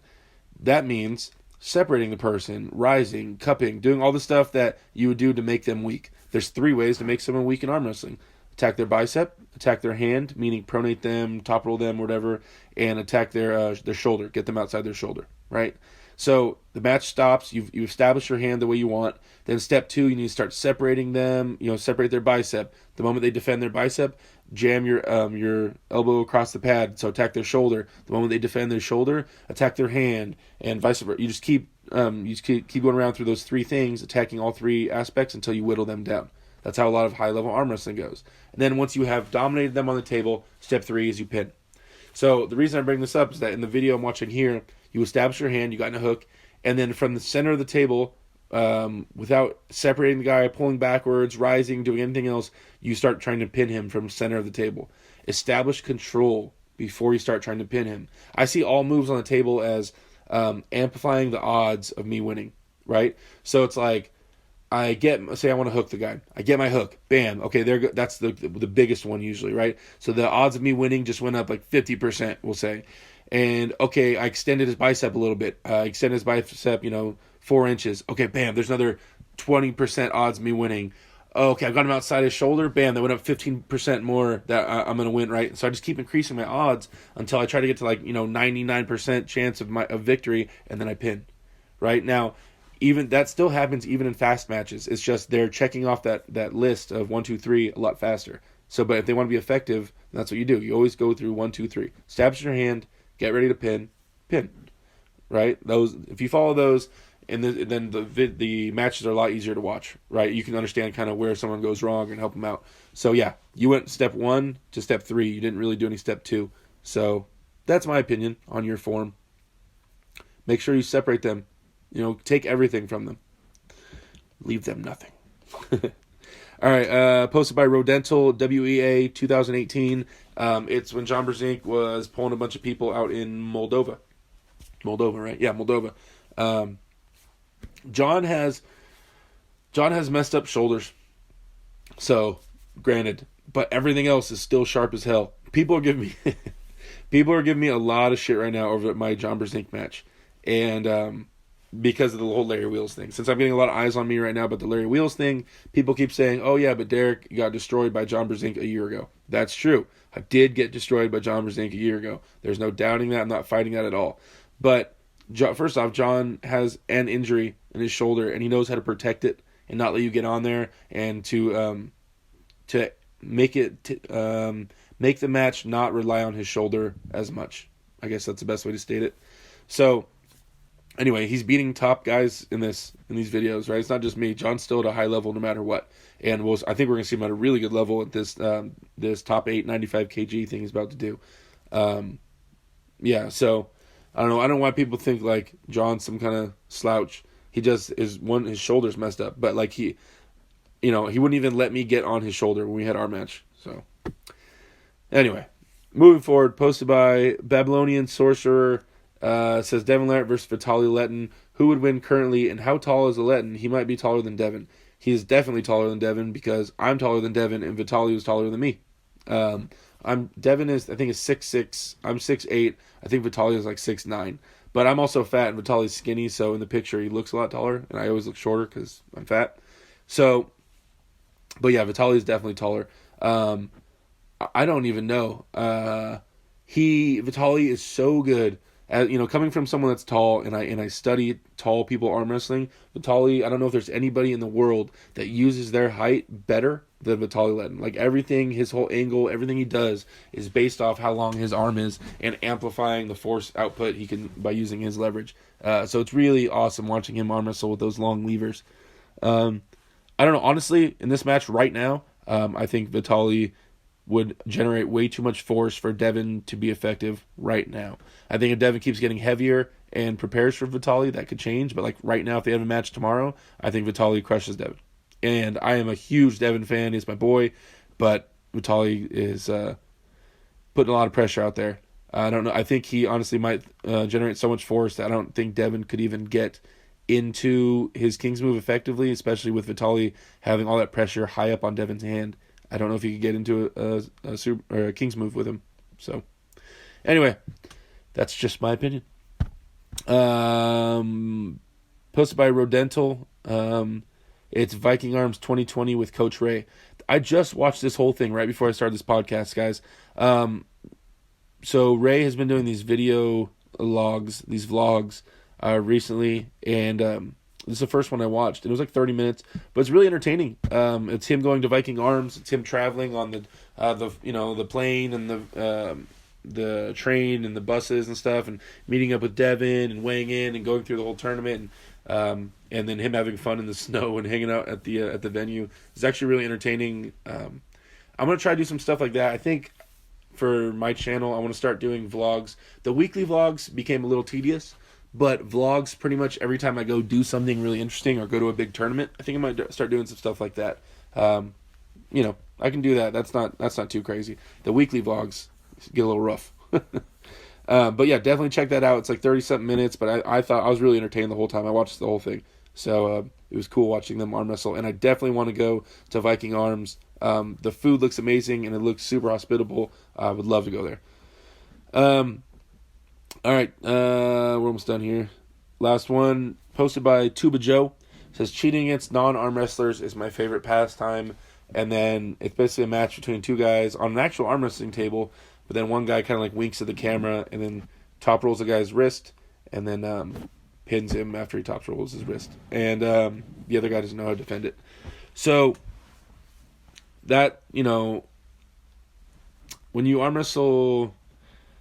That means separating the person, rising, cupping, doing all the stuff that you would do to make them weak. There's 3 ways to make someone weak in arm wrestling. Attack their bicep, attack their hand, meaning pronate them, top roll them, whatever, and attack their shoulder, get them outside their shoulder, right? So the match stops, you've established your hand the way you want. Then step 2, you need to start separating them, separate their bicep. The moment they defend their bicep, jam your elbow across the pad, so attack their shoulder. The moment they defend their shoulder, attack their hand, and vice versa. You just keep going around through those 3 things, attacking all 3 aspects until you whittle them down. That's how a lot of high-level arm wrestling goes. And then once you have dominated them on the table, step 3 is you pin. So the reason I bring this up is that in the video I'm watching here, you establish your hand, you got in a hook, and then from the center of the table, without separating the guy, pulling backwards, rising, doing anything else, you start trying to pin him from center of the table. Establish control before you start trying to pin him. I see all moves on the table as amplifying the odds of me winning, right? So it's like, say I want to hook the guy. I get my hook. Bam. Okay, that's the biggest one usually, right? So the odds of me winning just went up like 50%, we'll say. And okay, I extended his bicep a little bit. Extended his bicep, 4 inches. Okay, bam, there's another 20% odds of me winning. Okay, I got him outside his shoulder. Bam, that went up 15% more that I'm going to win, right? So I just keep increasing my odds until I try to get to 99% chance of victory, and then I pin, right? Now, even that still happens even in fast matches. It's just they're checking off that list of 1, 2, 3 a lot faster. So, but if they want to be effective, that's what you do. You always go through 1, 2, 3. Establish your hand, get ready to pin, right? Those, if you follow those, and then the matches are a lot easier to watch, right? You can understand kind of where someone goes wrong and help them out. So yeah, you went step 1 to step 3. You didn't really do any step 2. So that's my opinion on your form. Make sure you separate them. Take everything from them. Leave them nothing. All right, posted by Rodental, WEA 2018. It's when John Brzenk was pulling a bunch of people out in Moldova. Moldova, right? Yeah, Moldova. John has messed up shoulders. So, granted, but everything else is still sharp as hell. People are giving me a lot of shit right now over my John Brzenk match. And because of the whole Larry Wheels thing. Since I'm getting a lot of eyes on me right now about the Larry Wheels thing, people keep saying, oh yeah, but Derek got destroyed by John Brzenk a year ago. That's true. I did get destroyed by John Brzenk a year ago. There's no doubting that. I'm not fighting that at all. But first off, John has an injury in his shoulder, and he knows how to protect it and not let you get on there, and to make the match not rely on his shoulder as much. I guess that's the best way to state it. So anyway, he's beating top guys in these videos, right? It's not just me. John's still at a high level no matter what. And I think we're going to see him at a really good level at this top 8 95 kg thing he's about to do. Yeah, so I don't know. I don't know why people think like John's some kind of slouch. He just his shoulder's messed up. But like he wouldn't even let me get on his shoulder when we had our match. So anyway, moving forward, posted by Babylonian Sorcerer. Says Devin Larratt versus Vitaly Letin. Who would win currently, and how tall is Letin? He might be taller than Devin. He is definitely taller than Devin because I'm taller than Devin, and Vitaly was taller than me. Devin is 6'6". I'm 6'8". I think Vitaly is like 6'9". But I'm also fat, and Vitaly's skinny, so in the picture he looks a lot taller, and I always look shorter because I'm fat. So, but yeah, Vitaly is definitely taller. I don't even know. Vitaly is so good. Coming from someone that's tall, and I study tall people arm wrestling, Vitaly, I don't know if there's anybody in the world that uses their height better than Vitaly Letin. Like everything, his whole angle, everything he does is based off how long his arm is and amplifying the force output he can by using his leverage. So it's really awesome watching him arm wrestle with those long levers. I don't know, honestly, in this match right now, I think Vitaly would generate way too much force for Devin to be effective right now. I think if Devin keeps getting heavier and prepares for Vitaly, that could change. But like right now, if they have a match tomorrow, I think Vitaly crushes Devin. And I am a huge Devin fan. He's my boy. But Vitaly is putting a lot of pressure out there. I don't know. I think he honestly might generate so much force that I don't think Devin could even get into his King's move effectively, especially with Vitaly having all that pressure high up on Devin's hand. I don't know if he could get into a King's move with him. So, anyway, that's just my opinion. Posted by Rodental. It's Viking Arms 2020 with Coach Ray. I just watched this whole thing right before I started this podcast, guys. So Ray has been doing these video logs, these vlogs, recently, and this is the first one I watched. It was like 30 minutes, but it's really entertaining. It's him going to Viking Arms. It's him traveling on the plane and the train and the buses and stuff, and meeting up with Devin and weighing in and going through the whole tournament, and then him having fun in the snow and hanging out at the venue. It's actually really entertaining. I'm gonna try to do some stuff like that. I think for my channel, I want to start doing vlogs. The weekly vlogs became a little tedious, But vlogs, pretty much every time I go do something really interesting or go to a big tournament, I think I might start doing some stuff like that. I can do that. That's not too crazy. The weekly vlogs get a little rough. But yeah, definitely check that out. It's like 30-something minutes, but I thought I was really entertained the whole time. I watched the whole thing. So it was cool watching them arm wrestle. And I definitely want to go to Viking Arms. The food looks amazing, and it looks super hospitable. I would love to go there. All right, we're almost done here. Last one, posted by Tuba Joe. Says, cheating against non-arm wrestlers is my favorite pastime. And then it's basically a match between two guys on an actual arm wrestling table. But then one guy kind of like winks at the camera and then top rolls the guy's wrist and then pins him after he top rolls his wrist. And the other guy doesn't know how to defend it. So that, when you arm wrestle,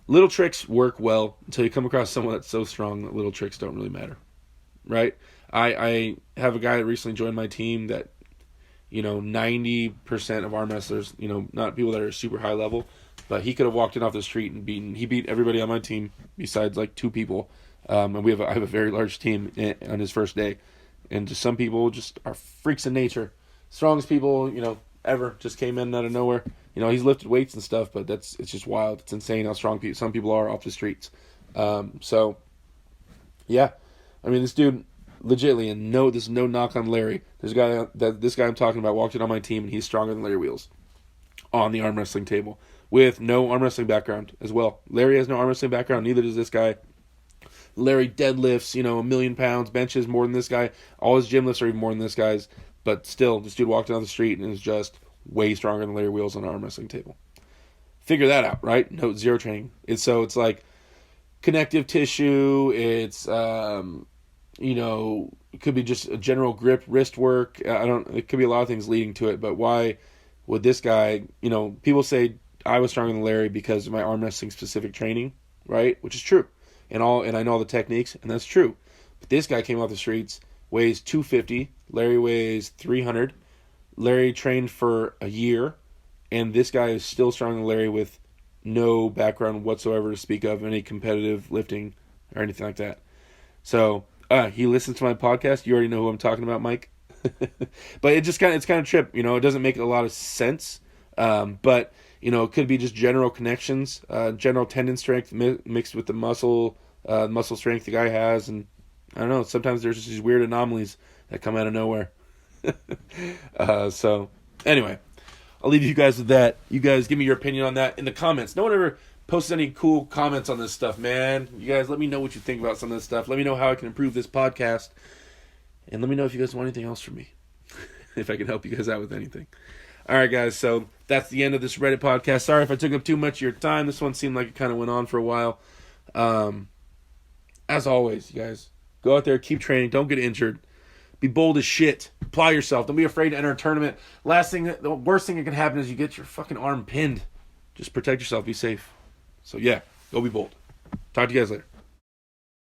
little tricks work well until you come across someone that's so strong that little tricks don't really matter. Right? I have a guy that recently joined my team that, 90% of arm wrestlers, not people that are super high level, but he could have walked in off the street and he beat everybody on my team besides like two people. And I have a very large team on his first day. And just some people just are freaks in nature. Strongest people, ever, just came in out of nowhere. He's lifted weights and stuff, but it's just wild. It's insane how strong some people are off the streets. So yeah, this dude, legitimately, and this is no knock on Larry. This guy I'm talking about walked in on my team, and he's stronger than Larry Wheels on the arm wrestling table with no arm wrestling background as well. Larry has no arm wrestling background, neither does this guy. Larry deadlifts, 1,000,000 pounds, benches more than this guy. All his gym lifts are even more than this guy's. But still, this dude walked down the street and is just way stronger than Larry Wheels on an arm wrestling table. Figure that out, right? No, zero training. It's like connective tissue. It's it could be just a general grip, wrist work. It could be a lot of things leading to it, but why would this guy, people say I was stronger than Larry because of my arm wrestling specific training, right? Which is true. And I know all the techniques, and that's true. But this guy came off the streets, weighs 250, Larry weighs 300. Larry trained for a year, and this guy is still stronger than Larry with no background whatsoever to speak of, any competitive lifting or anything like that. So, he listens to my podcast. You already know who I'm talking about, Mike. But it's kind of trip. It doesn't make a lot of sense. But it could be just general connections, general tendon strength mixed with the muscle strength the guy has, and I don't know. Sometimes there's just these weird anomalies that come out of nowhere. So anyway, I'll leave you guys with that. You guys give me your opinion on that in the comments. No one ever posts any cool comments on this stuff, man. You guys let me know what you think about some of this stuff. Let me know how I can improve this podcast. And let me know if you guys want anything else from me. If I can help you guys out with anything. All right, guys. So that's the end of this Reddit podcast. Sorry if I took up too much of your time. This one seemed like it kind of went on for a while. As always, you guys, go out there, keep training. Don't get injured. Be bold as shit. Apply yourself. Don't be afraid to enter a tournament. The worst thing that can happen is you get your fucking arm pinned. Just protect yourself. Be safe. So yeah, go be bold. Talk to you guys later.